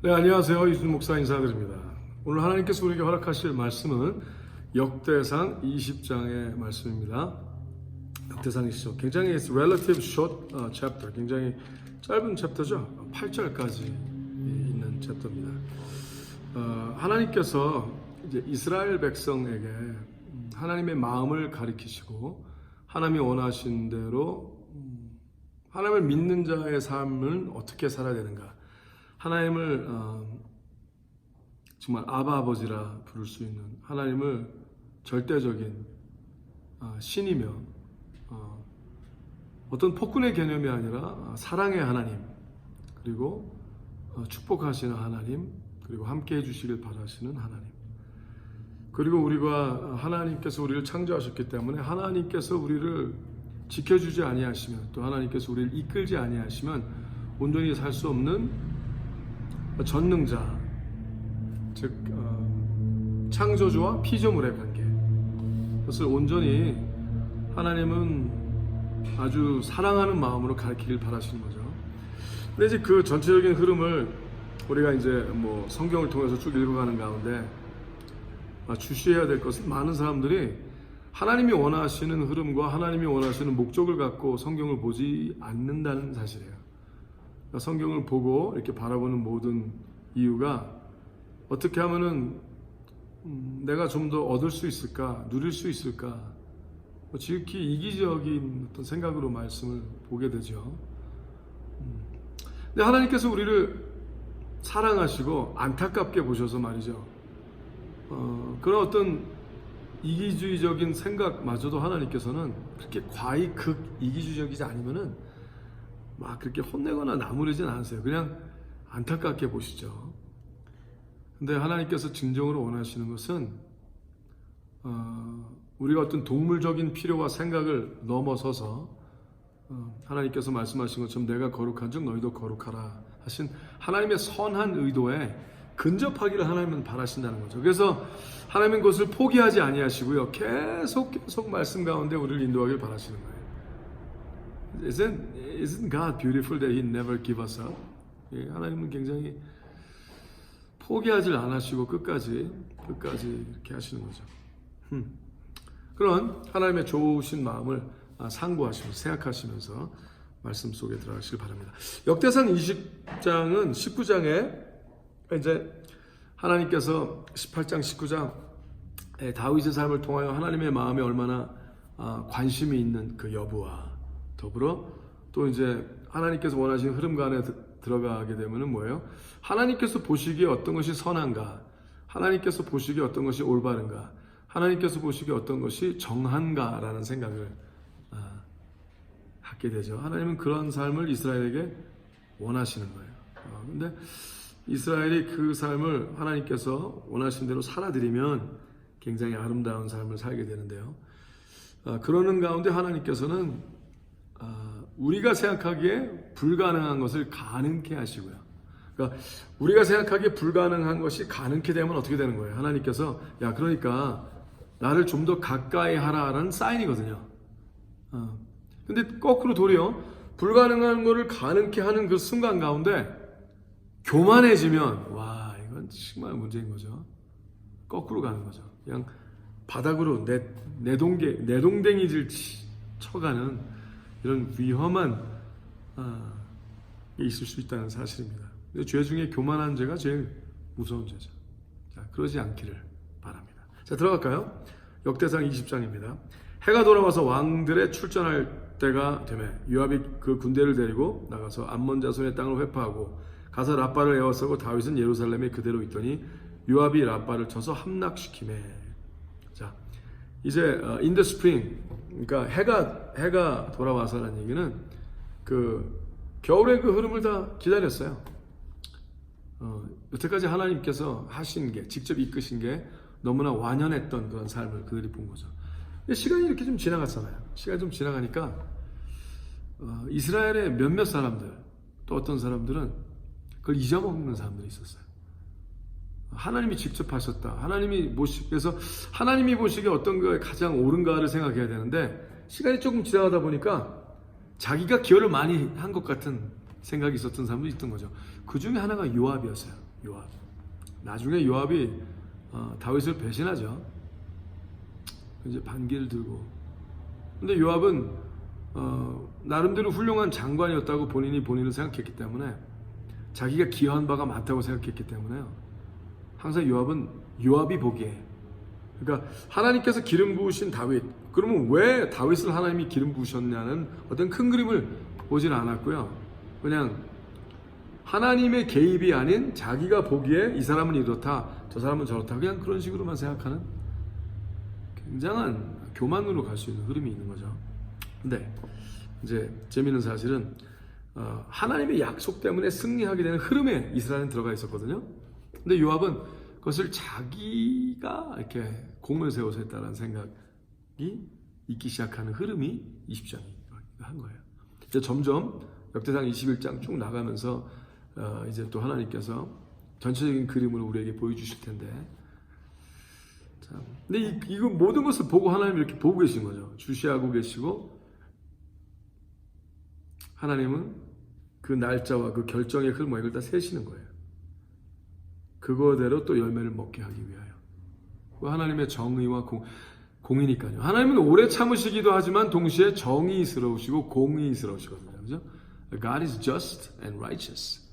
네, 안녕하세요. 이준 목사 인사드립니다. 오늘 하나님께서 우리에게 허락하실 말씀은 역대상 20장의 말씀입니다. 역대상 20장. 굉장히 relative short chapter. 굉장히 짧은 챕터죠. 8절까지 있는 챕터입니다. 하나님께서 이제 이스라엘 백성에게 하나님의 마음을 가리키시고 하나님이 원하신 대로 하나님을 믿는 자의 삶은 어떻게 살아야 되는가, 하나님을 정말 아바 아버지라 부를 수 있는 하나님을 절대적인 신이며 어떤 폭군의 개념이 아니라 사랑의 하나님, 그리고 축복하시는 하나님, 그리고 함께 해주시길 바라시는 하나님, 그리고 우리가 하나님께서 우리를 창조하셨기 때문에 하나님께서 우리를 지켜주지 아니하시면, 또 하나님께서 우리를 이끌지 아니하시면 온전히 살 수 없는 전능자, 즉 창조주와 피조물의 관계, 그것을 온전히 하나님은 아주 사랑하는 마음으로 가르치길 바라시는 거죠. 근데 이제 그 전체적인 흐름을 우리가 이제 뭐 성경을 통해서 쭉 읽어가는 가운데 주시해야 될 것은, 많은 사람들이 하나님이 원하시는 흐름과 하나님이 원하시는 목적을 갖고 성경을 보지 않는다는 사실이에요. 성경을 보고 이렇게 바라보는 모든 이유가 어떻게 하면은 내가 좀 더 얻을 수 있을까, 누릴 수 있을까, 지극히 이기적인 어떤 생각으로 말씀을 보게 되죠. 근데 하나님께서 우리를 사랑하시고 안타깝게 보셔서 말이죠. 그런 어떤 이기주의적인 생각마저도 하나님께서는 그렇게 과히 극 이기주의적이지 않으면은 막 그렇게 혼내거나 나무르진 않으세요. 그냥 안타깝게 보시죠. 근데 하나님께서 진정으로 원하시는 것은 우리가 어떤 동물적인 필요와 생각을 넘어서서 하나님께서 말씀하신 것처럼 내가 거룩한 즉 너희도 거룩하라 하신 하나님의 선한 의도에 근접하기를 하나님은 바라신다는 거죠. 그래서 하나님은 그것을 포기하지 아니하시고요, 계속 말씀 가운데 우리를 인도하길 바라시는 거예요. Isn't God beautiful that He never give us up? 하나님은 굉장히 포기하지 않으시고 끝까지 이렇게 하시는 거죠. 그런 하나님의 좋으신 마음을 상고하시면서 생각하시면서 말씀 속에 들어가시길 바랍니다. 역대상 20장은 19장에 이제 하나님께서 18장 19장 다윗의 삶을 통하여 하나님의 마음에 얼마나 관심이 있는 그 여부와 더불어 또 이제 하나님께서 원하시는 흐름 안에 들어가게 되면은 뭐예요? 하나님께서 보시기에 어떤 것이 선한가, 하나님께서 보시기에 어떤 것이 올바른가, 하나님께서 보시기에 어떤 것이 정한가라는 생각을 갖게 되죠. 하나님은 그런 삶을 이스라엘에게 원하시는 거예요. 근데 이스라엘이 그 삶을 하나님께서 원하신 대로 살아들이면 굉장히 아름다운 삶을 살게 되는데요. 그러는 가운데 하나님께서는 우리가 생각하기에 불가능한 것을 가능케 하시고요. 그러니까 우리가 생각하기에 불가능한 것이 가능케 되면 어떻게 되는 거예요? 하나님께서 그러니까 나를 좀 더 가까이 하라라는 사인이거든요. 근데 거꾸로 도리어 불가능한 것을 가능케 하는 그 순간 가운데 교만해지면 이건 정말 문제인 거죠. 거꾸로 가는 거죠. 그냥 바닥으로 내동댕이질 쳐가는 이런 위험한 게 있을 수 있다는 사실입니다. 죄 중에 교만한 죄가 제일 무서운 죄죠. 그러지 않기를 바랍니다. 들어갈까요? 역대상 20장입니다. 해가 돌아와서 왕들의 출전할 때가 되매 요압이 그 군대를 데리고 나가서 암몬 자손의 땅을 회파하고 가서 랍바를 에워싸고 다윗은 예루살렘에 그대로 있더니 요압이 랍바를 쳐서 함락시키매. 이제 in the spring, 그러니까 해가 돌아와서라는 얘기는 그 겨울의 그 흐름을 다 기다렸어요. 여태까지 하나님께서 하신 게, 직접 이끄신 게 너무나 완연했던 그런 삶을 그들이 본 거죠. 근데 시간이 이렇게 좀 지나갔잖아요. 시간이 좀 지나가니까 이스라엘의 몇몇 사람들, 또 어떤 사람들은 그걸 잊어먹는 사람들이 있었어요. 하나님이 직접 하셨다, 하나님이 그래서 하나님이 보시기에 어떤 게 가장 옳은가를 생각해야 되는데, 시간이 조금 지나가다 보니까 자기가 기여를 많이 한 것 같은 생각이 있었던 사람도 있던 거죠. 그 중에 하나가 요압이었어요. 요압. 나중에 요압이 다윗을 배신하죠. 이제 반기를 들고. 근데 요압은 나름대로 훌륭한 장관이었다고 본인을 생각했기 때문에, 자기가 기여한 바가 많다고 생각했기 때문에요. 항상 요압이 보기에, 그러니까 하나님께서 기름 부으신 다윗, 그러면 왜 다윗을 하나님이 기름 부으셨냐는 어떤 큰 그림을 보진 않았고요. 그냥 하나님의 개입이 아닌 자기가 보기에 이 사람은 이렇다, 저 사람은 저렇다, 그냥 그런 식으로만 생각하는 굉장한 교만으로 갈 수 있는 흐름이 있는 거죠. 근데 이제 재미있는 사실은 하나님의 약속 때문에 승리하게 되는 흐름에 이스라엘은 들어가 있었거든요. 근데 요압은 그것을 자기가 이렇게 공을 세워서 했다는 생각이 있기 시작하는 흐름이 20장이 한 거예요. 이제 점점 역대상 21장 쭉 나가면서 이제 또 하나님께서 전체적인 그림으로 우리에게 보여주실 텐데, 참. 근데 이거 모든 것을 보고 하나님이 이렇게 보고 계신 거죠. 주시하고 계시고, 하나님은 그 날짜와 그 결정의 흐름을 이걸 다 세시는 거예요. 그거대로 또 열매를 먹게 하기 위하여. 그 하나님의 정의와 공의니까요. 하나님은 오래 참으시기도 하지만 동시에 정의스러우시고 공의스러우시거든요. 그죠? God is just and righteous.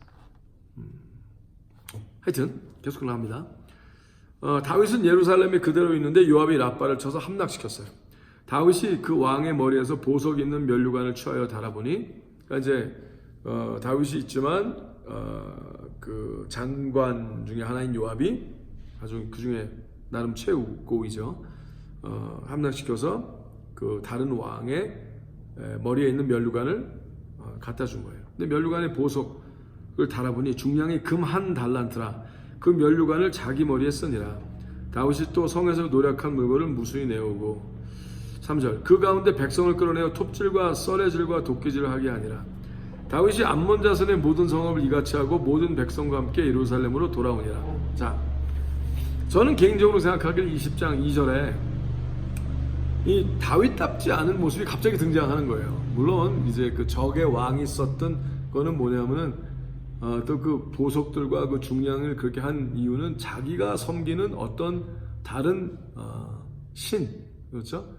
하여튼 계속 나갑니다. 다윗은 예루살렘에 그대로 있는데 요압이 라빠를 쳐서 함락시켰어요. 다윗이 그 왕의 머리에서 보석 있는 면류관을 취하여 달아보니, 그러니까 이제 다윗이 있지만 그 장관 중에 하나인 요압이 아주 그 중에 나름 최고이죠. 함락시켜서 그 다른 왕의 머리에 있는 면류관을 갖다 준 거예요. 근데 면류관의 보석을 달아보니 중량이 금 한 달란트라. 그 면류관을 자기 머리에 쓰니라. 다윗이 또 성에서 노력한 물건을 무수히 내오고. 3절 그 가운데 백성을 끌어내어 톱질과 썰애질과 도끼질을 하게 하니라. 다윗이 암몬 자손의 모든 성읍을 이같이 하고 모든 백성과 함께 예루살렘으로 돌아오니라. 자, 저는 개인적으로 생각하기를 20장 2절에 이 다윗답지 않은 모습이 갑자기 등장하는 거예요. 물론 이제 그 적의 왕이 썼던 거는 뭐냐면은 또 그 보석들과 그 중량을 그렇게 한 이유는 자기가 섬기는 어떤 다른 신, 그렇죠?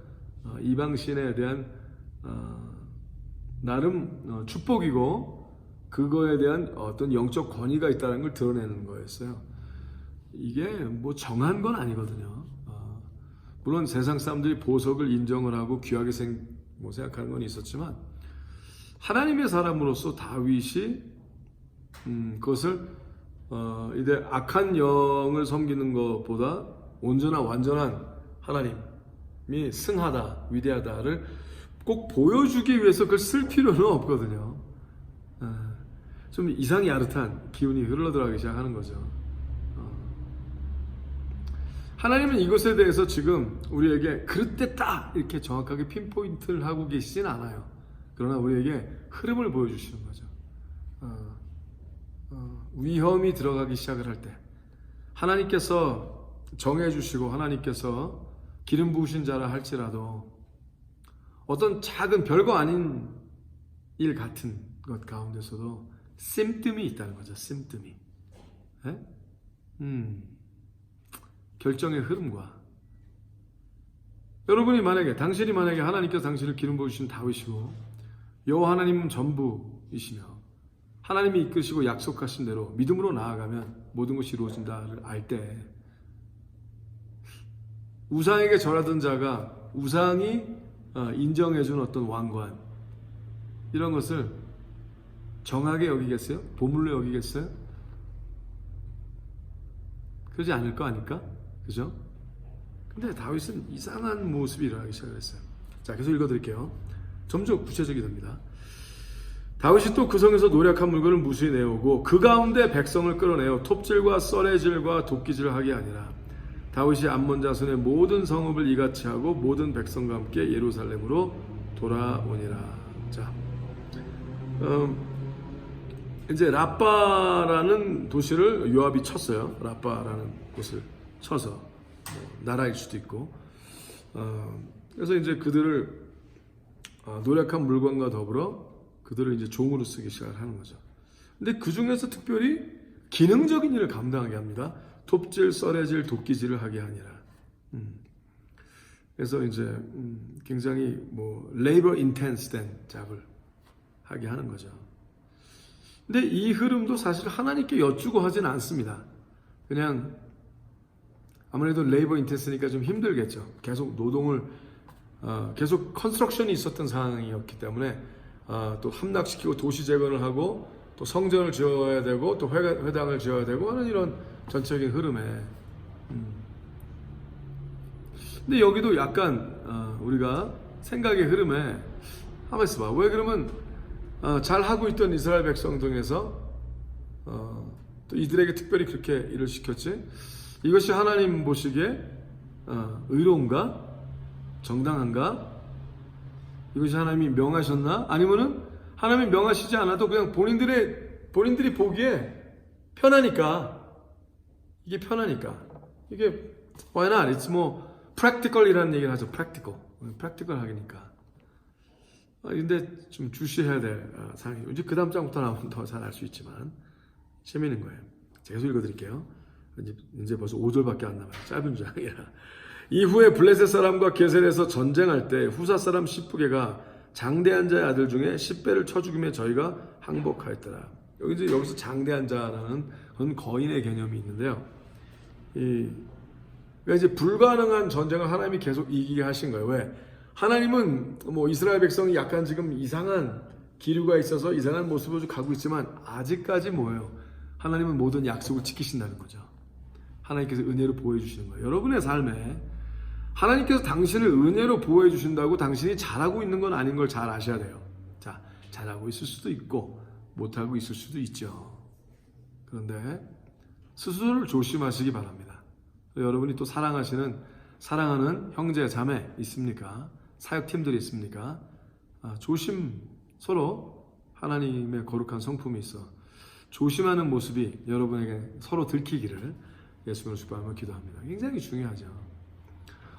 이방 신에 대한 나름 축복이고, 그거에 대한 어떤 영적 권위가 있다는 걸 드러내는 거였어요. 이게 뭐 정한 건 아니거든요. 물론 세상 사람들이 보석을 인정을 하고 귀하게 생각하는 건 있었지만, 하나님의 사람으로서 다윗이 그것을 이제 악한 영을 섬기는 것보다 온전한 완전한 하나님이 승하다, 위대하다를 꼭 보여주기 위해서 그걸 쓸 필요는 없거든요. 좀 이상이 야릇한 기운이 흘러들어가기 시작하는 거죠. 하나님은 이것에 대해서 지금 우리에게 그릇됐다 이렇게 정확하게 핀포인트를 하고 계시진 않아요. 그러나 우리에게 흐름을 보여주시는 거죠. 위험이 들어가기 시작을 할 때 하나님께서 정해주시고 하나님께서 기름 부으신 자라 할지라도 어떤 작은 별거 아닌 일 같은 것 가운데서도 심뜸이 있다는 거죠. 심뜸이. 결정의 흐름과, 여러분이 만약에 당신이 하나님께서 당신을 기름 부으신 다윗이고 여호와 하나님은 전부이시며 하나님이 이끄시고 약속하신 대로 믿음으로 나아가면 모든 것이 이루어진다를 알 때, 우상에게 절하던 자가 우상이 인정해준 어떤 왕관, 이런 것을 정하게 여기겠어요? 보물로 여기겠어요? 그러지 않을 거 아닐까? 그죠? 근데 다윗은 이상한 모습이 일어나기 시작했어요. 자, 계속 읽어드릴게요. 점점 구체적이 됩니다. 다윗이 또 그 성에서 노력한 물건을 무수히 내오고 그 가운데 백성을 끌어내어 톱질과 썰애질과 도끼질을 하게 하니라. 다윗이 암몬 자손의 모든 성읍을 이같이 하고 모든 백성과 함께 예루살렘으로 돌아오니라. 자, 이제 라빠라는 도시를 요압이 쳤어요. 라빠라는 곳을 쳐서 나라일 수도 있고, 그래서 이제 그들을 노력한 물건과 더불어 그들을 이제 종으로 쓰기 시작하는 거죠. 근데 그 중에서 특별히 기능적인 일을 감당하게 합니다. 톱질, 썰애질, 도끼질을 하게 하니라. 그래서 이제 굉장히 뭐 레이버 인텐스된 잡을 하게 하는 거죠. 근데 이 흐름도 사실 하나님께 여쭈고 하진 않습니다. 그냥 아무래도 레이버 인텐스니까 좀 힘들겠죠. 계속 노동을 계속 컨스트럭션이 있었던 상황이었기 때문에 또 함락시키고 도시 재건을 하고 또 성전을 지어야 되고 또 회당을 지어야 되고 하는 이런 전체적인 흐름에 근데 여기도 약간 우리가 생각의 흐름에 한번 있어봐. 왜 그러면 잘 하고 있던 이스라엘 백성 중에서 또 이들에게 특별히 그렇게 일을 시켰지? 이것이 하나님 보시기에 의로운가? 정당한가? 이것이 하나님이 명하셨나? 아니면은 하나님이 명하시지 않아도 그냥 본인들이 보기에 편하니까 이게 편하니까 이게 why not? It's more practical이라는 얘기를 하죠. practical 하기니까. 근데 좀 주시해야 될 상황이에요. 이제 그 다음 장부터 나오면 더 잘 알 수 있지만 재미있는 거예요. 제가 계속 읽어드릴게요. 이제 벌써 5절밖에 안 남아요. 짧은 장이라. 이후에 블레셋 사람과 게셀에서 전쟁할 때 후사 사람 시프게가 장대한 자의 아들 중에 10배를 쳐 죽임에 저희가 항복하였더라. 여기서 장대한 자라는 그런 거인의 개념이 있는데요. 그러니까 이제 불가능한 전쟁을 하나님이 계속 이기게 하신 거예요. 왜? 하나님은 뭐 이스라엘 백성이 약간 지금 이상한 기류가 있어서 이상한 모습으로 가고 있지만 아직까지 뭐예요? 하나님은 모든 약속을 지키신다는 거죠. 하나님께서 은혜로 보호해 주시는 거예요. 여러분의 삶에 하나님께서 당신을 은혜로 보호해 주신다고 당신이 잘하고 있는 건 아닌 걸 잘 아셔야 돼요. 자, 잘하고 있을 수도 있고 못하고 있을 수도 있죠. 그런데 스스로를 조심하시기 바랍니다. 여러분이 또 사랑하는 형제 자매 있습니까? 사역팀들이 있습니까? 서로 하나님의 거룩한 성품이 있어 조심하는 모습이 여러분에게 서로 들키기를 예수님을 축복하며 기도합니다. 굉장히 중요하죠.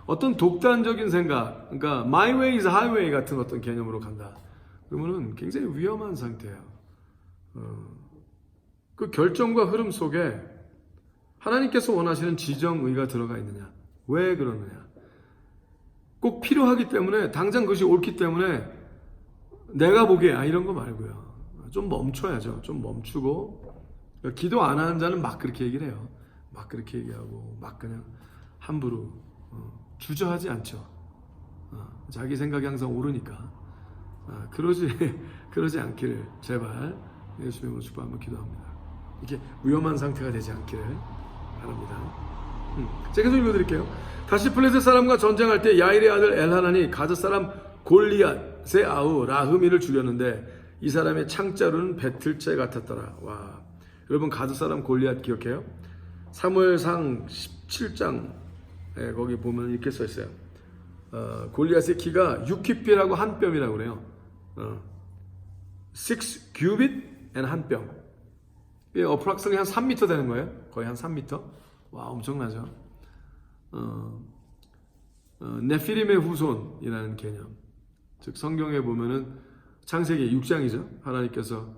어떤 독단적인 생각, 그러니까 my way is highway 같은 어떤 개념으로 간다. 그러면은 굉장히 위험한 상태예요. 그 결정과 흐름 속에 하나님께서 원하시는 지정의가 들어가 있느냐? 왜 그러느냐? 꼭 필요하기 때문에 당장 그것이 옳기 때문에 내가 보기에 이런 거 말고요. 좀 멈춰야죠. 좀 멈추고 기도 안 하는 자는 막 그렇게 얘기를 해요. 막 그렇게 얘기하고 막 그냥 함부로 주저하지 않죠. 자기 생각이 항상 옳으니까 그러지 않기를 제발 예수님으로 축복하며 기도합니다. 이렇게 위험한 상태가 되지 않기를 바랍니다. 제가 계속 읽어드릴게요. 다시 블레셋 사람과 전쟁할 때 야일의 아들 엘하난이 가드 사람 골리앗의 아우 라흐미를 죽였는데 이 사람의 창자루는 배틀째 같았더라. 와, 여러분 가드 사람 골리앗 기억해요? 사무엘상 17장에 거기 보면 이렇게 써 있어요. 골리앗의 키가 6키피라고 한 뼘이라고 그래요. 6 cubit and 한 뼘. approximately 한 3m 되는 거예요. 거의 한 3m. 와, 엄청나죠. 네피림의 후손이라는 개념. 즉 성경에 보면은 창세기 6장이죠. 하나님께서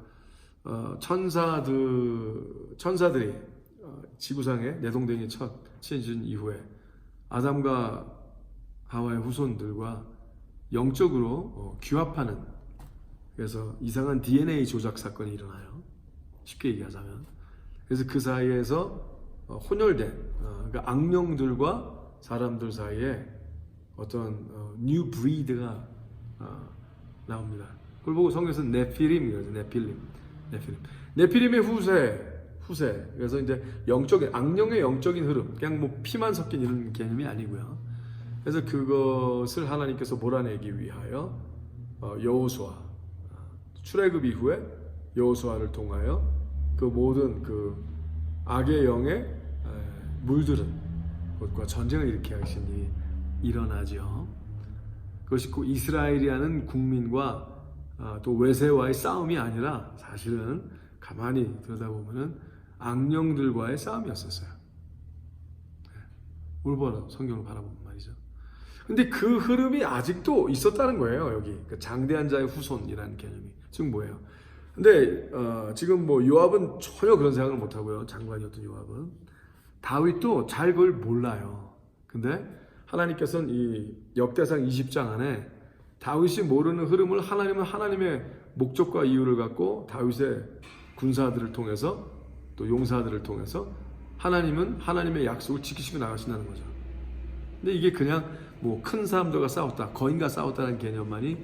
천사들이 지구상에 내동댕이 첫 신진 이후에 아담과 하와의 후손들과 영적으로 규합하는, 그래서 이상한 DNA 조작 사건이 일어나요. 쉽게 얘기하자면. 그래서 그 사이에서 혼혈된 그러니까 악령들과 사람들 사이에 어떤 뉴 브리드가 나옵니다. 그걸 보고 성경에서는 네피림이거든요. 네피림의 후세. 그래서 이제 악령의 영적인 흐름, 그냥 뭐 피만 섞인 이런 개념이 아니고요. 그래서 그것을 하나님께서 몰아내기 위하여 여호수아 출애굽 이후에 여호수아를 통하여 그 모든 그 악의 영에 물들은 것과 전쟁을 일으키게 하신 일이 일어나죠. 그것이 그 이스라엘이라는 국민과 또 외세와의 싸움이 아니라 사실은 가만히 들여다보면은 악령들과의 싸움이었었어요. 올바로 성경을 바라보면 말이죠. 근데 그 흐름이 아직도 있었다는 거예요. 여기 그 장대한 자의 후손이라는 개념이. 즉 뭐예요? 근데 지금 뭐 요압은 전혀 그런 생각을 못 하고요. 장관이었던 요압은 다윗도 잘 그걸 몰라요. 근데 하나님께서는 이 역대상 20장 안에 다윗이 모르는 흐름을 하나님은 하나님의 목적과 이유를 갖고 다윗의 군사들을 통해서 또 용사들을 통해서 하나님은 하나님의 약속을 지키시고 나가신다는 거죠. 근데 이게 그냥 뭐 큰 사람들과 싸웠다, 거인과 싸웠다는 개념만이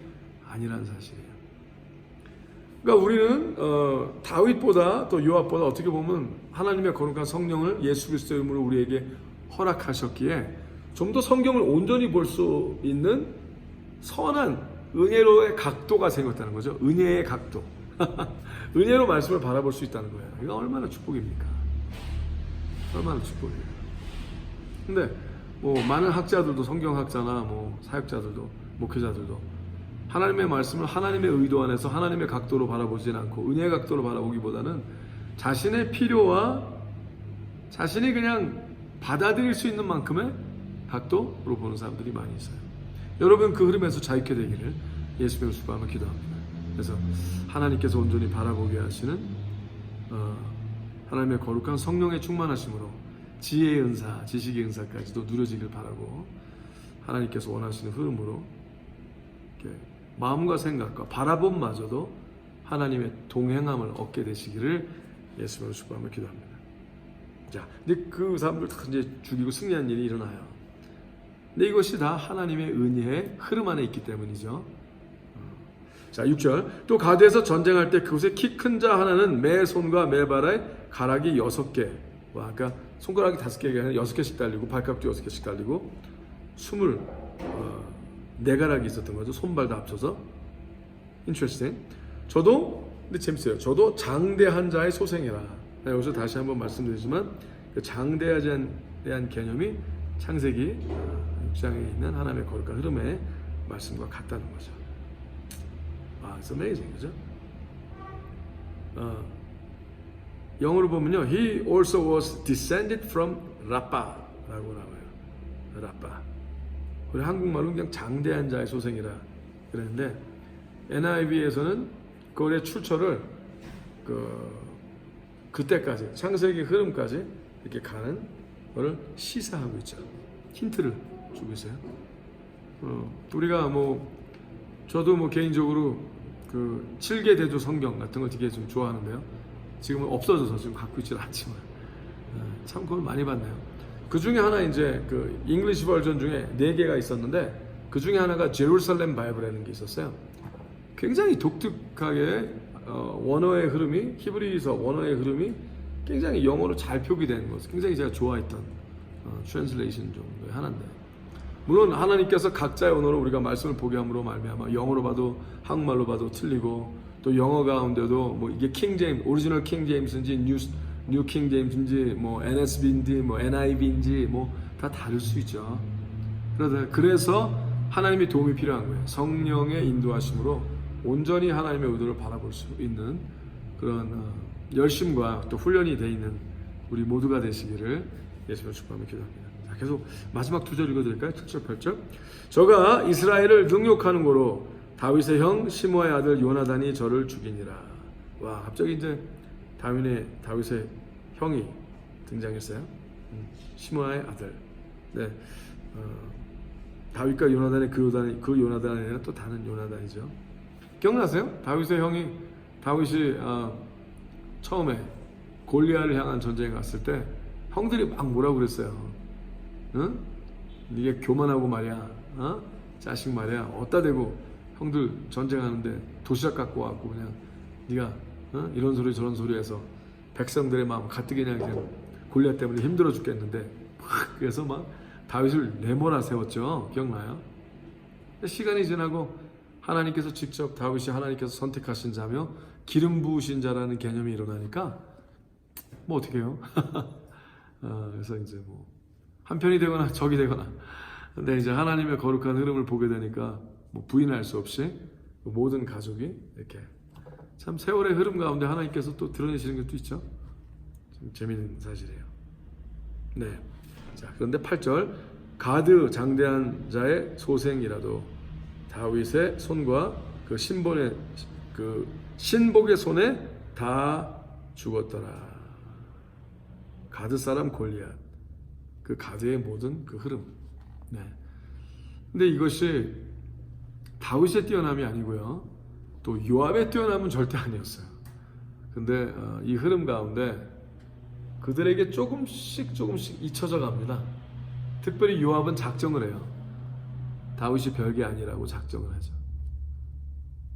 아니라는 사실이에요. 그러니까 우리는 다윗보다 또 요압보다 어떻게 보면 하나님의 거룩한 성령을 예수 그리스도의 이름으로 우리에게 허락하셨기에 좀 더 성경을 온전히 볼 수 있는 선한 은혜로의 각도가 생겼다는 거죠. 은혜의 각도. 은혜로 말씀을 바라볼 수 있다는 거예요. 이거 얼마나 축복입니까? 얼마나 축복이에요. 근데 뭐 많은 학자들도, 성경학자나 뭐 사역자들도, 목회자들도 하나님의 말씀을 하나님의 의도 안에서 하나님의 각도로 바라보지는 않고 은혜의 각도로 바라보기보다는 자신의 필요와 자신이 그냥 받아들일 수 있는 만큼의 각도로 보는 사람들이 많이 있어요. 여러분 그 흐름에서 자유케 되기를 예수님을 수고하며 기도합니다. 그래서 하나님께서 온전히 바라보게 하시는 하나님의 거룩한 성령의 충만하심으로 지혜의 은사, 지식의 은사까지도 누려지길 바라고 하나님께서 원하시는 흐름으로 이렇게 마음과 생각과 바라봄마저도 하나님의 동행함을 얻게 되시기를 예수님으로 축복하며 기도합니다. 자, 근데 그 사람들 다 이제 죽이고 승리한 일이 일어나요. 근데 이것이 다 하나님의 은혜의 흐름 안에 있기 때문이죠. 자, 6절. 또 가드에서 전쟁할 때 그곳에 키 큰 자 하나는 매 손과 매 발에 가락이 6개. 와, 그러니까 손가락이 5개가 아니라 6개씩 달리고 발가락도 6개씩 달리고 24가락이 있었던 거죠. 손발 다 합쳐서. Interesting. 근데 재밌어요. 저도 장대한 자의 소생이라. 여기서 다시 한번 말씀드리지만 그 장대에 대한 개념이 창세기 6장에 있는 하나님의 거룩한 흐름의 말씀과 같다는 거죠. It's amazing, 그죠? 영어로 보면요, He also was descended from 라빠라고 나와요. 라빠. 우리 한국말로 그냥 장대한 자의 소생이라 그랬는데 NIV에서는 그의 출처를 그때까지 창세기 흐름까지 이렇게 가는 거를 시사하고 있죠. 힌트를 주고 있어요. 우리가 저도 개인적으로 그 7개 대조 성경 같은 거 되게 좀 좋아하는데요. 지금은 없어져서 지금 갖고 있지는 않지만 참 그걸 많이 봤네요. 그 중에 하나 이제 그 잉글리시 버전 중에 4개가 있었는데 그 중에 하나가 제루살렘 바이블이라는 게 있었어요. 굉장히 독특하게 원어의 흐름이 히브리서 원어의 흐름이 굉장히 영어로 잘 표기된 것, 굉장히 제가 좋아했던 트랜슬레이션 정도의 하나인데, 물론 하나님께서 각자의 언어로 우리가 말씀을 보게 함으로 말미암아 영어로 봐도 한국말로 봐도 틀리고 또 영어 가운데도 이게 킹 제임스, 오리지널 킹 제임스인지 뉴 킹 제임스인지 NSB인지 NIV인지 다 다를 수 있죠. 그래서 하나님의 도움이 필요한 거예요. 성령의 인도하심으로 온전히 하나님의 의도를 바라볼 수 있는 그런 열심과 또 훈련이 되어 있는 우리 모두가 되시기를 예수님을 축복하며 기도합니다. 자, 계속 마지막 2절 읽어드릴까요? 7절 8절. 저가 이스라엘을 능욕하는 거로 다윗의 형 시므아의 아들 요나단이 저를 죽이니라. 와, 갑자기 이제 다윗의 형이 등장했어요. 시므아의 아들. 네, 다윗과 요나단의 그 요나단이 아니라 또 다른 요나단이죠. 기억나세요? 다윗이 처음에 골리앗을 향한 전쟁에 갔을 때 형들이 막 뭐라고 그랬어요. 응? 네가 교만하고 말이야, 자식 말이야, 어디다 대고 형들 전쟁하는데 도시락 갖고 와갖고 그냥 네가 이런 소리 저런 소리 해서 백성들의 마음 가뜩이 그냥 골리앗 때문에 힘들어 죽겠는데 그래서 막 다윗을 내몰아 세웠죠. 기억나요? 시간이 지나고 하나님께서 직접 다윗이 하나님께서 선택하신 자며 기름 부으신 자라는 개념이 일어나니까 어떻게 해요? 그래서 이제 한편이 되거나 적이 되거나, 근데 이제 하나님의 거룩한 흐름을 보게 되니까 부인할 수 없이 모든 가족이 이렇게 참 세월의 흐름 가운데 하나님께서 또 드러내시는 것도 있죠. 좀 재미있는 사실이에요. 네. 자, 그런데 8절. 가드 장대한 자의 소생이라도 다윗의 손과 그 신본의 그 신복의 손에 다 죽었더라. 가드 사람 골리앗, 그 가드의 모든 그 흐름. 네. 근데 이것이 다윗의 뛰어남이 아니고요, 또 요압의 뛰어남은 절대 아니었어요. 근데 이 흐름 가운데 그들에게 조금씩 잊혀져 갑니다. 특별히 요압은 작정을 해요. 다윗이 별게 아니라고 작정을 하죠.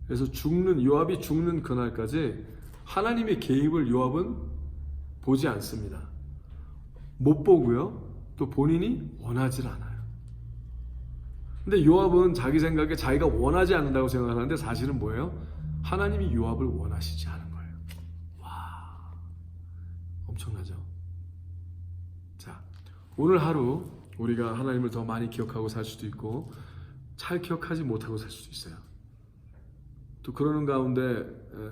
그래서 요압이 죽는 그날까지 하나님의 개입을 요압은 보지 않습니다. 못 보고요, 또 본인이 원하지 않아요. 근데 요압은 자기 생각에 자기가 원하지 않는다고 생각하는데 사실은 뭐예요? 하나님이 요압을 원하시지 않은 거예요. 와, 엄청나죠? 자, 오늘 하루 우리가 하나님을 더 많이 기억하고 살 수도 있고 잘 기억하지 못하고 살 수도 있어요. 또 그러는 가운데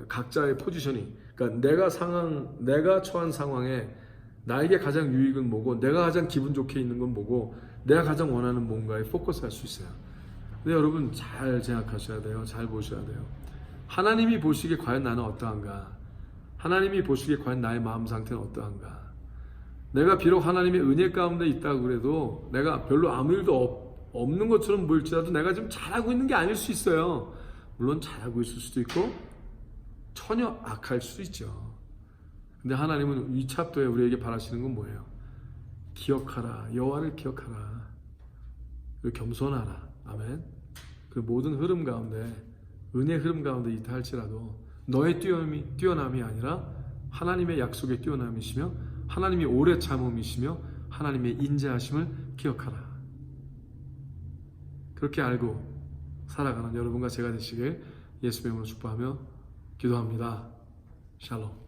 각자의 포지션이, 그러니까 내가 처한 상황에 나에게 가장 유익은 뭐고, 내가 가장 기분 좋게 있는 건 뭐고, 내가 가장 원하는 뭔가에 포커스할 수 있어요. 근데 여러분 잘 생각하셔야 돼요. 잘 보셔야 돼요. 하나님이 보시기에 과연 나는 어떠한가? 하나님이 보시기에 과연 나의 마음 상태는 어떠한가? 내가 비록 하나님의 은혜 가운데 있다고 그래도 내가 별로 아무 일도 없는 것처럼 보일지라도 내가 지금 잘하고 있는 게 아닐 수 있어요. 물론 잘하고 있을 수도 있고 전혀 악할 수도 있죠. 근데 하나님은 위찹도에 우리에게 바라시는 건 뭐예요? 기억하라, 여호와를 기억하라, 그리고 겸손하라. 아멘. 그 모든 흐름 가운데, 은혜 흐름 가운데 있다 할지라도 너의 뛰어남이 아니라 하나님의 약속의 뛰어남이시며 하나님의 오래 참음이시며 하나님의 인자하심을 기억하라. 그렇게 알고 살아가는 여러분과 제가 되시길 예수의 이름으로 축복하며 기도합니다. 샬롬.